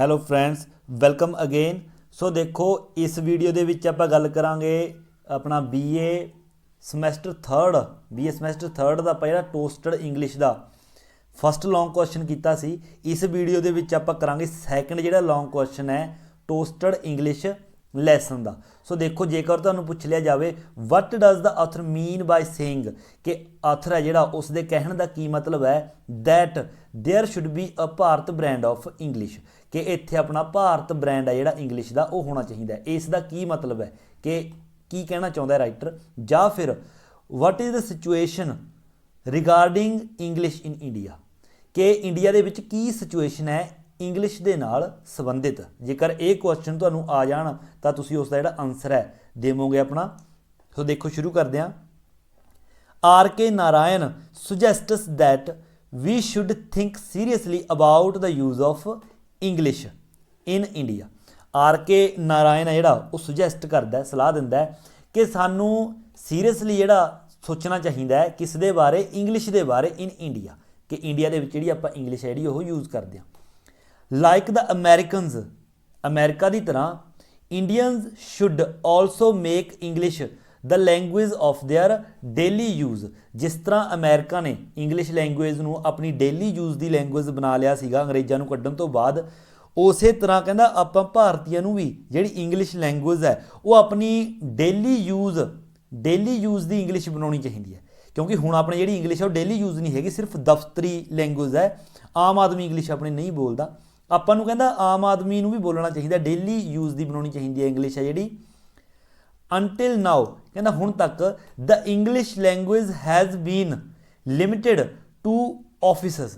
Hello friends, welcome again. So ਦੇਖੋ ਇਸ video ਦੇ ਵਿੱਚ ਆਪਾਂ ਗੱਲ ਕਰਾਂਗੇ ਆਪਣਾ BA ਸਮੈਸਟਰ 3rd ਦਾ ਆਪਾਂ ਜਿਹੜਾ ਟੋਸਟਡ ਇੰਗਲਿਸ਼ ਦਾ ਫਸਟ ਲੌਂਗ ਕੁਐਸਚਨ ਕੀਤਾ ਸੀ। ਇਸ ਵੀਡੀਓ ਦੇ ਵਿੱਚ ਆਪਾਂ ਕਰਾਂਗੇ ਸੈਕੰਡ ਜਿਹੜਾ ਲੌਂਗ ਕੁਐਸਚਨ ਹੈ ਟੋਸਟਡ ਇੰਗਲਿਸ਼ ਲੈਸਨ ਦਾ। ਸੋ ਦੇਖੋ ਜੇਕਰ ਤੁਹਾਨੂੰ ਪੁੱਛ ਲਿਆ ਜਾਵੇ what does the author mean by saying ਕਿ ਆਥਰ ਹੈ ਜਿਹੜਾ ਉਸ ਦੇ ਕਹਿਣ ਦਾ ਕੀ ਮਤਲਬ ਹੈ that there should be a Bharat brand of English ਕਿ ਇੱਥੇ ਆਪਣਾ ਭਾਰਤ ਬ੍ਰਾਂਡ ਹੈ ਜਿਹੜਾ ਇੰਗਲਿਸ਼ ਦਾ ਉਹ ਹੋਣਾ ਚਾਹੀਦਾ ਹੈ। ਇਸ ਦਾ ਕੀ ਮਤਲਬ ਹੈ ਕਿ ਕੀ ਕਹਿਣਾ ਚਾਹੁੰਦਾ ਹੈ ਰਾਈਟਰ, ਜਾਂ ਫਿਰ what is the situation regarding English in India ਕਿ ਇੰਡੀਆ ਦੇ ਵਿੱਚ ਕੀ ਸਿਚੁਏਸ਼ਨ ਹੈ ਇੰਗਲਿਸ਼ ਦੇ ਨਾਲ ਸੰਬੰਧਿਤ। ਜੇਕਰ ਇਹ ਕੁਐਸਚਨ ਤੁਹਾਨੂੰ ਆ ਜਾਣ ਤਾਂ ਤੁਸੀਂ ਉਸ ਦਾ ਜਿਹੜਾ ਆਨਸਰ ਹੈ ਦੇਵੋਗੇ ਆਪਣਾ। ਸੋ ਦੇਖੋ ਸ਼ੁਰੂ ਕਰਦੇ ਹਾਂ। RK Narayan suggests that we should think seriously about the use of English in India। RK Narayan ਹੈ ਜਿਹੜਾ ਉਹ ਸੁਜੈਸਟ ਕਰਦਾ, ਸਲਾਹ ਦਿੰਦਾ ਹੈ ਕਿ ਸਾਨੂੰ ਸੀਰੀਅਸਲੀ ਜਿਹੜਾ ਸੋਚਣਾ ਚਾਹੀਦਾ ਹੈ ਕਿਸ ਦੇ ਬਾਰੇ, ਇੰਗਲਿਸ਼ ਦੇ ਬਾਰੇ ਇਨ ਇੰਡੀਆ, ਕਿ ਇੰਡੀਆ ਦੇ ਵਿੱਚ ਜਿਹੜੀ ਆਪਾਂ ਇੰਗਲਿਸ਼ ਹੈ ਜਿਹੜੀ ਉਹ ਯੂਜ਼ ਕਰਦੇ ਹਾਂ। ਲਾਈਕ ਦ ਅਮੈਰੀਕਨਜ਼, ਅਮਰੀਕਾ ਦੀ ਤਰ੍ਹਾਂ Indians should also make English the language of there daily use. ਜਿਸ ਤਰ੍ਹਾਂ ਅਮਰੀਕਾ ਨੇ ਇੰਗਲਿਸ਼ ਲੈਂਗੁਏਜ ਨੂੰ ਆਪਣੀ ਡੇਲੀ ਯੂਜ਼ ਦੀ ਲੈਂਗੁਏਜ ਬਣਾ ਲਿਆ ਸੀਗਾ ਅੰਗਰੇਜ਼ਾਂ ਨੂੰ ਕੱਢਣ ਤੋਂ ਬਾਅਦ, ਉਸੇ ਤਰ੍ਹਾਂ ਕਹਿੰਦਾ ਆਪਾਂ ਭਾਰਤੀਆਂ ਨੂੰ ਵੀ ਜਿਹੜੀ ਇੰਗਲਿਸ਼ ਲੈਂਗੁਏਜ ਹੈ ਉਹ ਆਪਣੀ ਡੇਲੀ ਯੂਜ਼ ਦੀ ਇੰਗਲਿਸ਼ ਬਣਾਉਣੀ ਚਾਹੀਦੀ ਹੈ। ਕਿਉਂਕਿ ਹੁਣ ਆਪਣੀ ਜਿਹੜੀ ਇੰਗਲਿਸ਼ ਹੈ ਉਹ ਡੇਲੀ ਯੂਜ਼ ਨਹੀਂ ਹੈਗੀ, ਸਿਰਫ ਦਫ਼ਤਰੀ ਲੈਂਗੁਏਜ ਹੈ। ਆਮ ਆਦਮੀ ਇੰਗਲਿਸ਼ ਆਪਣੀ ਨਹੀਂ ਬੋਲਦਾ। ਆਪਾਂ ਨੂੰ ਕਹਿੰਦਾ ਆਮ ਆਦਮੀ ਨੂੰ ਵੀ ਬੋਲਣਾ ਚਾਹੀਦਾ, ਡੇਲੀ ਯੂਜ਼ ਦੀ ਬਣਾਉਣੀ ਚਾਹੀਦੀ ਹੈ ਇੰਗਲਿਸ਼ ਹੈ ਜਿਹੜੀ। until now ਕਹਿੰਦਾ ਹੁਣ ਤੱਕ the English language has been limited to offices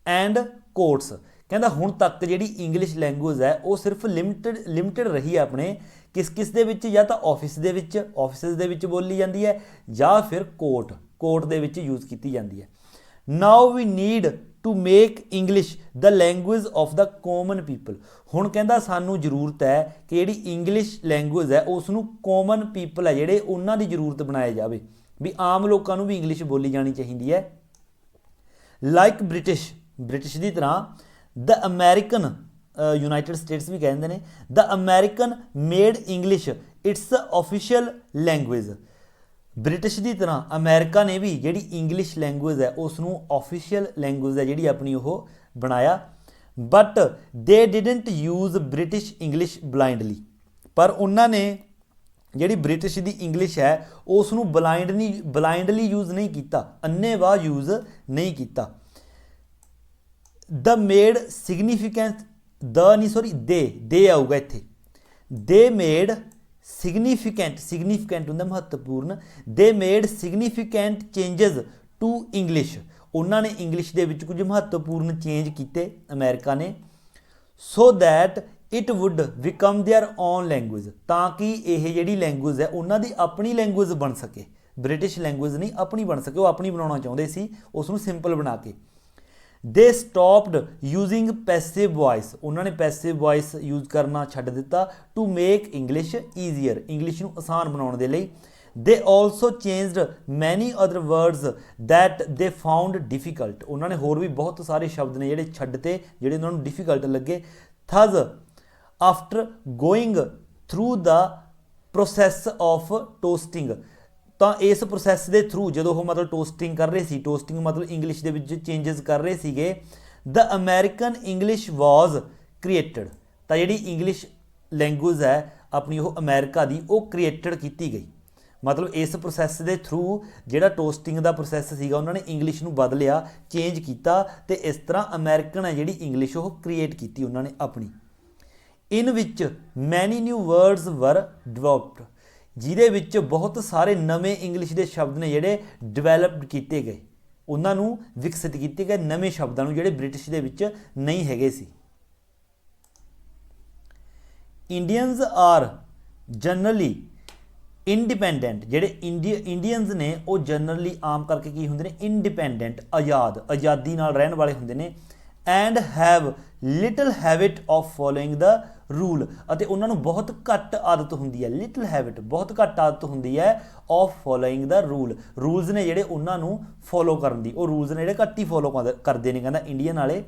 and courts। ਕਹਿੰਦਾ ਹੁਣ ਤੱਕ ਜਿਹੜੀ ਇੰਗਲਿਸ਼ ਲੈਂਗੁਏਜ ਹੈ ਉਹ ਸਿਰਫ ਲਿਮਿਟਡ ਰਹੀ ਹੈ ਆਪਣੇ ਕਿਸ ਦੇ ਵਿੱਚ, ਜਾਂ ਤਾਂ ਆਫਿਸਿਸ ਦੇ ਵਿੱਚ ਬੋਲੀ ਜਾਂਦੀ ਹੈ ਜਾਂ ਫਿਰ ਕੋਰਟ ਦੇ ਵਿੱਚ ਯੂਜ਼ ਕੀਤੀ ਜਾਂਦੀ ਹੈ। now we need to make English the language of the common people। ਹੁਣ ਕਹਿੰਦਾ ਸਾਨੂੰ ਜ਼ਰੂਰਤ ਹੈ ਕਿ ਜਿਹੜੀ ਇੰਗਲਿਸ਼ ਲੈਂਗੁਏਜ ਹੈ ਉਸ ਨੂੰ ਕਾਮਨ ਪੀਪਲ ਹੈ ਜਿਹੜੇ ਉਹਨਾਂ ਦੀ ਜ਼ਰੂਰਤ ਬਣਾਇਆ ਜਾਵੇ, ਵੀ ਆਮ ਲੋਕਾਂ ਨੂੰ ਵੀ ਇੰਗਲਿਸ਼ ਬੋਲੀ ਜਾਣੀ ਚਾਹੀਦੀ ਹੈ। ਲਾਈਕ ਬ੍ਰਿਟਿਸ਼ ਦੀ ਤਰ੍ਹਾਂ ਦ ਅਮੈਰੀਕਨ, ਯੂਨਾਈਟਿਡ ਸਟੇਟਸ ਵੀ ਕਹਿੰਦੇ ਨੇ, the American made English its official language. British ਦੀ ਤਰ੍ਹਾਂ ਅਮਰੀਕਾ ਨੇ ਵੀ ਜਿਹੜੀ ਇੰਗਲਿਸ਼ ਲੈਂਗੁਏਜ ਹੈ ਉਸ ਨੂੰ ਆਫੀਸ਼ੀਅਲ ਲੈਂਗੁਏਜ ਹੈ ਜਿਹੜੀ ਆਪਣੀ ਉਹ ਬਣਾਇਆ। ਬਟ ਦੇ didn't use British English blindly, ਪਰ ਉਹਨਾਂ ਨੇ ਜਿਹੜੀ ਬ੍ਰਿਟਿਸ਼ ਦੀ ਇੰਗਲਿਸ਼ ਹੈ ਉਸ ਨੂੰ ਬਲਾਈਂਡਲੀ ਯੂਜ਼ ਨਹੀਂ ਕੀਤਾ, ਅੰਨ੍ਹੇਵਾਹ ਯੂਜ਼ ਨਹੀਂ ਕੀਤਾ। ਦ ਮੇਡ ਸਿਗਨੀਫਿਕੈਂਟ ਦੇ ਆਊਗਾ ਇੱਥੇ, ਦੇ ਮੇਡ significant ਹੁੰਦਾ ਮਹੱਤਵਪੂਰਨ। They made significant changes to English, ਉਹਨਾਂ ਨੇ ਇੰਗਲਿਸ਼ ਦੇ ਵਿੱਚ ਕੁਝ ਮਹੱਤਵਪੂਰਨ ਚੇਂਜ ਕੀਤੇ ਅਮਰੀਕਾ ਨੇ। So that it would become their own language, ਤਾਂ ਕਿ ਇਹ ਜਿਹੜੀ ਲੈਂਗੁਏਜ ਹੈ ਉਹਨਾਂ ਦੀ ਆਪਣੀ ਲੈਂਗੁਏਜ ਬਣ ਸਕੇ। ਬ੍ਰਿਟਿਸ਼ ਲੈਂਗੁਏਜ ਨਹੀਂ ਆਪਣੀ ਬਣ ਸਕੇ, ਉਹ ਆਪਣੀ ਬਣਾਉਣਾ ਚਾਹੁੰਦੇ ਸੀ ਉਸ ਨੂੰ ਸਿੰਪਲ ਬਣਾ ਕੇ। ਦੇ ਸਟੋਪਡ ਯੂਜ਼ਿੰਗ ਪੈਸਿਵ ਵੋਇਸ, ਉਹਨਾਂ ਨੇ ਪੈਸਿਵ ਵੋਇਸ ਯੂਜ਼ ਕਰਨਾ ਛੱਡ ਦਿੱਤਾ। To make English easier, English ਨੂੰ ਆਸਾਨ ਬਣਾਉਣ ਦੇ ਲਈ। They also changed many other words that they found difficult, ਉਹਨਾਂ ਨੇ ਹੋਰ ਵੀ ਬਹੁਤ ਸਾਰੇ ਸ਼ਬਦ ਨੇ ਜਿਹੜੇ ਛੱਡ ਤੇ ਜਿਹੜੇ ਉਹਨਾਂ ਨੂੰ ਡਿਫੀਕਲਟ ਲੱਗੇ। Thus after going through the process of toasting, ਤਾਂ ਇਸ ਪ੍ਰੋਸੈਸ ਦੇ ਥਰੂ ਜਦੋਂ ਉਹ ਮਤਲਬ ਟੋਸਟਿੰਗ ਕਰ ਰਹੇ ਸੀ, ਟੋਸਟਿੰਗ ਮਤਲਬ ਇੰਗਲਿਸ਼ ਦੇ ਵਿੱਚ ਚੇਂਜਸ ਕਰ ਰਹੇ ਸੀਗੇ। ਦ ਅਮੈਰੀਕਨ ਇੰਗਲਿਸ਼ ਵਾਜ਼ ਕ੍ਰੀਏਟਡ, ਤਾਂ ਜਿਹੜੀ ਇੰਗਲਿਸ਼ ਲੈਂਗੁਏਜ ਹੈ ਆਪਣੀ ਉਹ ਅਮਰੀਕਾ ਦੀ ਉਹ ਕ੍ਰੀਏਟਡ ਕੀਤੀ ਗਈ। ਮਤਲਬ ਇਸ ਪ੍ਰੋਸੈਸ ਦੇ ਥਰੂ ਜਿਹੜਾ ਟੋਸਟਿੰਗ ਦਾ ਪ੍ਰੋਸੈਸ ਸੀਗਾ ਉਹਨਾਂ ਨੇ ਇੰਗਲਿਸ਼ ਨੂੰ ਬਦਲਿਆ, ਚੇਂਜ ਕੀਤਾ, ਤੇ ਇਸ ਤਰ੍ਹਾਂ ਅਮਰੀਕਨ ਹੈ ਜਿਹੜੀ ਇੰਗਲਿਸ਼ ਉਹ ਕ੍ਰੀਏਟ ਕੀਤੀ ਉਹਨਾਂ ਨੇ ਆਪਣੀ। ਇਨ ਵਿੱਚ ਮੈਨੀ ਨਿਊ ਵਰਡਸ ਵਰ ਡਿਵੈਲਪਡ, ਜਿਹਦੇ ਵਿੱਚ ਬਹੁਤ ਸਾਰੇ ਨਵੇਂ ਇੰਗਲਿਸ਼ ਦੇ ਸ਼ਬਦ ਨੇ ਜਿਹੜੇ ਡਿਵੈਲਪਡ ਕੀਤੇ ਗਏ, ਉਹਨਾਂ ਨੂੰ ਵਿਕਸਿਤ ਕੀਤੇ ਗਏ ਨਵੇਂ ਸ਼ਬਦਾਂ ਨੂੰ ਜਿਹੜੇ ਬ੍ਰਿਟਿਸ਼ ਦੇ ਵਿੱਚ ਨਹੀਂ ਹੈਗੇ ਸੀ। ਇੰਡੀਅਨਸ ਆਰ ਜਨਰਲੀ ਇੰਡੀਪੈਂਡੈਂਟ, ਜਿਹੜੇ ਇੰਡੀਅਨਸ ਨੇ ਉਹ ਜਨਰਲੀ ਆਮ ਕਰਕੇ ਕੀ ਹੁੰਦੇ ਨੇ, ਇੰਡੀਪੈਂਡੈਂਟ, ਆਜ਼ਾਦੀ ਨਾਲ ਰਹਿਣ ਵਾਲੇ ਹੁੰਦੇ ਨੇ। And have little habit of following the rule, ਅਤੇ ਉਹਨਾਂ ਨੂੰ ਬਹੁਤ ਘੱਟ ਆਦਤ ਹੁੰਦੀ ਹੈ, ਲਿਟਲ ਹੈਬਿਟ ਬਹੁਤ ਘੱਟ ਆਦਤ ਹੁੰਦੀ ਹੈ, ਆਫ ਫੋਲੋਇੰਗ ਦਾ ਰੂਲਸ ਨੇ ਜਿਹੜੇ ਉਹਨਾਂ ਨੂੰ ਫੋਲੋ ਕਰਨ ਦੀ, ਉਹ ਰੂਲਸ ਨੇ ਜਿਹੜੇ ਘੱਟ ਹੀ ਫੋਲੋ ਕਰਦੇ ਨੇ ਕਹਿੰਦਾ ਇੰਡੀਅਨ ਵਾਲੇ।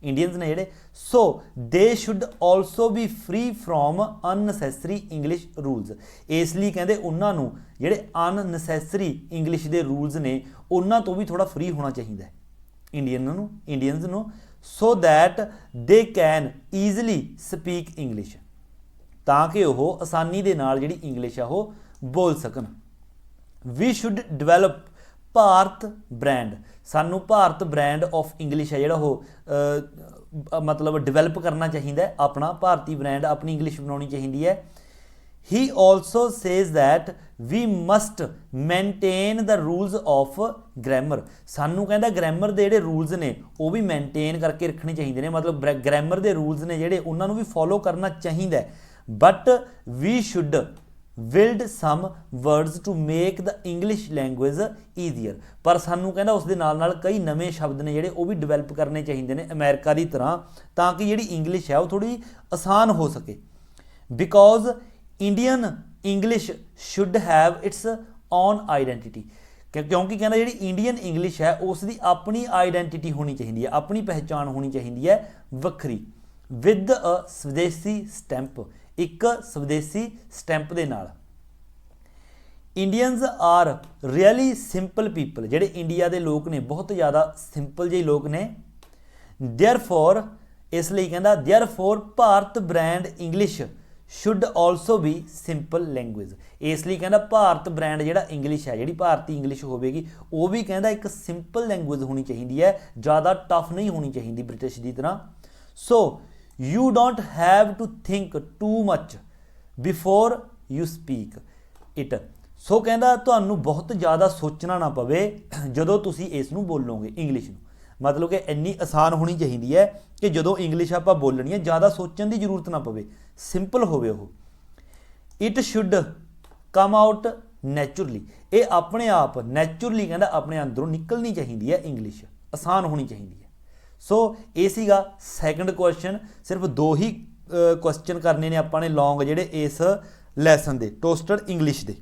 ਇੰਡੀਅਨਸ ਨੇ ਜਿਹੜੇ। So they should also be free from unnecessary English rules, ਇਸ ਲਈ ਕਹਿੰਦੇ ਉਹਨਾਂ ਨੂੰ ਜਿਹੜੇ ਅਨਨੈਸੈਸਰੀ ਇੰਗਲਿਸ਼ ਦੇ ਰੂਲਸ ਨੇ ਉਹਨਾਂ ਤੋਂ ਵੀ ਥੋੜ੍ਹਾ ਫ੍ਰੀ ਹੋਣਾ ਚਾਹੀਦਾ ਹੈ ਇੰਡੀਅਨਸ ਨੂੰ, so that they can easily speak English, ਤਾਂ ਕਿ ਉਹ ਆਸਾਨੀ ਦੇ ਨਾਲ ਜਿਹੜੀ ਇੰਗਲਿਸ਼ ਆ ਉਹ ਬੋਲ ਸਕਣ। We should develop Bharat brand, ਸਾਨੂੰ ਭਾਰਤ ਬ੍ਰਾਂਡ ਆਫ ਇੰਗਲਿਸ਼ ਹੈ ਜਿਹੜਾ ਉਹ ਮਤਲਬ ਡਿਵੈਲਪ ਕਰਨਾ ਚਾਹੀਦਾ ਹੈ, ਆਪਣਾ ਭਾਰਤੀ ਬ੍ਰਾਂਡ, ਆਪਣੀ ਇੰਗਲਿਸ਼ ਬਣਾਉਣੀ ਚਾਹੀਦੀ ਹੈ। He also says that we must maintain the rules of grammar, ਸਾਨੂੰ ਕਹਿੰਦਾ ਗ੍ਰਾਮਰ ਦੇ ਜਿਹੜੇ ਰੂਲਸ ਨੇ ਉਹ ਵੀ ਮੇਨਟੇਨ ਕਰਕੇ ਰੱਖਣੇ ਚਾਹੀਦੇ ਨੇ, ਮਤਲਬ ਗ੍ਰਾਮਰ ਦੇ ਰੂਲਸ ਨੇ ਜਿਹੜੇ ਉਹਨਾਂ ਨੂੰ ਵੀ ਫੋਲੋ ਕਰਨਾ ਚਾਹੀਦਾ ਹੈ। But we should build some words to make the English language easier, ਪਰ ਸਾਨੂੰ ਕਹਿੰਦਾ ਉਸ ਦੇ ਨਾਲ ਨਾਲ ਕਈ ਨਵੇਂ ਸ਼ਬਦ ਨੇ ਜਿਹੜੇ ਉਹ ਵੀ ਡਿਵੈਲਪ ਕਰਨੇ ਚਾਹੀਦੇ ਨੇ ਅਮਰੀਕਾ ਦੀ ਤਰ੍ਹਾਂ, ਤਾਂ ਕਿ ਜਿਹੜੀ ਇੰਗਲਿਸ਼ ਹੈ ਉਹ ਥੋੜ੍ਹੀ ਆਸਾਨ ਹੋ ਸਕੇ। Because Indian English should have it's on identity, ਕਿਉਂਕਿ ਕਹਿੰਦਾ ਜਿਹੜੀ ਇੰਡੀਅਨ ਇੰਗਲਿਸ਼ ਹੈ ਉਸ ਦੀ ਆਪਣੀ ਆਈਡੈਂਟੀਟੀ ਹੋਣੀ ਚਾਹੀਦੀ ਹੈ, ਆਪਣੀ ਪਹਿਚਾਣ ਹੋਣੀ ਚਾਹੀਦੀ ਹੈ ਵੱਖਰੀ। ਵਿਦ ਅ ਸਵਦੇਸੀ ਸਟੈਂਪ, ਇੱਕ ਸਵਦੇਸੀ ਸਟੈਂਪ ਦੇ ਨਾਲ। Indians R really simple people, ਜਿਹੜੇ ਇੰਡੀਆ ਦੇ ਲੋਕ ਨੇ ਬਹੁਤ ਜ਼ਿਆਦਾ ਸਿੰਪਲ ਜਿਹੇ ਲੋਕ ਨੇ। ਦੇਅਰਫੋਰ, ਇਸ ਲਈ ਕਹਿੰਦਾ therefore Bharat brand English should also be simple language, ਇਸ ਲਈ ਕਹਿੰਦਾ ਭਾਰਤ ਬ੍ਰਾਂਡ ਜਿਹੜਾ ਇੰਗਲਿਸ਼ ਹੈ, ਜਿਹੜੀ ਭਾਰਤੀ ਇੰਗਲਿਸ਼ ਹੋਵੇਗੀ ਉਹ ਵੀ ਕਹਿੰਦਾ ਇੱਕ ਸਿੰਪਲ ਲੈਂਗੁਏਜ ਹੋਣੀ ਚਾਹੀਦੀ ਹੈ, ਜ਼ਿਆਦਾ ਟਫ ਨਹੀਂ ਹੋਣੀ ਚਾਹੀਦੀ ਬ੍ਰਿਟਿਸ਼ ਦੀ ਤਰ੍ਹਾਂ। So you don't have to think too much before you speak it, so ਕਹਿੰਦਾ ਤੁਹਾਨੂੰ ਬਹੁਤ ਜ਼ਿਆਦਾ ਸੋਚਣਾ ਨਾ ਪਵੇ ਜਦੋਂ ਤੁਸੀਂ ਇਸ ਨੂੰ ਬੋਲੋਗੇ ਇੰਗਲਿਸ਼ ਨੂੰ, ਮਤਲਬ ਕਿ ਇੰਨੀ ਆਸਾਨ ਹੋਣੀ ਚਾਹੀਦੀ ਹੈ ਕਿ ਜਦੋਂ ਇੰਗਲਿਸ਼ ਆਪਾਂ ਬੋਲਣੀ ਹੈ ਜ਼ਿਆਦਾ ਸੋਚਣ ਦੀ ਜ਼ਰੂਰਤ ਨਾ ਪਵੇ, ਸਿੰਪਲ ਹੋਵੇ ਉਹ। It should come out naturally, ਇਹ ਆਪਣੇ ਆਪ ਨੈਚੁਰਲੀ ਕਹਿੰਦਾ ਆਪਣੇ ਅੰਦਰੋਂ ਨਿਕਲਣੀ ਚਾਹੀਦੀ ਹੈ ਇੰਗਲਿਸ਼, ਆਸਾਨ ਹੋਣੀ ਚਾਹੀਦੀ ਹੈ। ਸੋ ਇਹ ਸੀਗਾ ਸੈਕੰਡ ਕੁਐਸਚਨ, ਸਿਰਫ 2 ਹੀ ਕੁਐਸਚਨ ਕਰਨੇ ਨੇ ਆਪਾਂ ਨੇ ਲੌਂਗ ਜਿਹੜੇ ਇਸ ਲੈਸਨ ਦੇ ਟੋਸਟਡ ਇੰਗਲਿਸ਼ ਦੇ।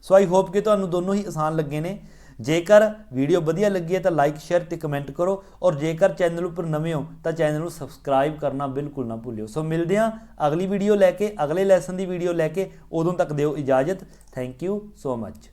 ਸੋ ਆਈ ਹੋਪ ਕਿ ਤੁਹਾਨੂੰ ਦੋਨੋਂ ਹੀ ਆਸਾਨ ਲੱਗੇ ਨੇ। ਜੇਕਰ ਵੀਡੀਓ ਵਧੀਆ ਲੱਗੀ ਹੈ ਤਾਂ ਲਾਈਕ ਸ਼ੇਅਰ ਤੇ ਕਮੈਂਟ ਕਰੋ, ਔਰ ਜੇਕਰ ਚੈਨਲ ਉੱਪਰ ਨਵੇਂ ਹੋ ਤਾਂ ਚੈਨਲ ਨੂੰ ਸਬਸਕ੍ਰਾਈਬ ਕਰਨਾ ਬਿਲਕੁਲ ਨਾ ਭੁੱਲਿਓ। ਸੋ ਮਿਲਦੇ ਹਾਂ ਅਗਲੀ ਵੀਡੀਓ ਲੈ ਕੇ, ਅਗਲੇ ਲੈਸਨ ਦੀ ਵੀਡੀਓ ਲੈ ਕੇ, ਉਦੋਂ ਤੱਕ ਦਿਓ ਇਜਾਜ਼ਤ। Thank you so much.